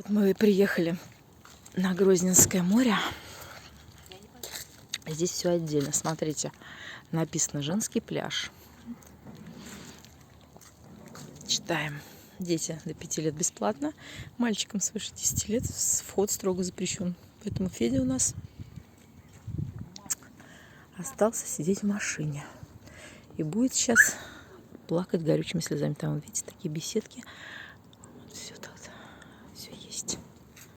Вот мы приехали на Грозненское море. Здесь все отдельно. Смотрите, написано «Женский пляж». Читаем. Дети до 5 лет бесплатно. Мальчикам свыше 10 лет вход строго запрещен. Поэтому Федя у нас остался сидеть в машине. И будет сейчас плакать горючими слезами. Там, видите, такие беседки. Все так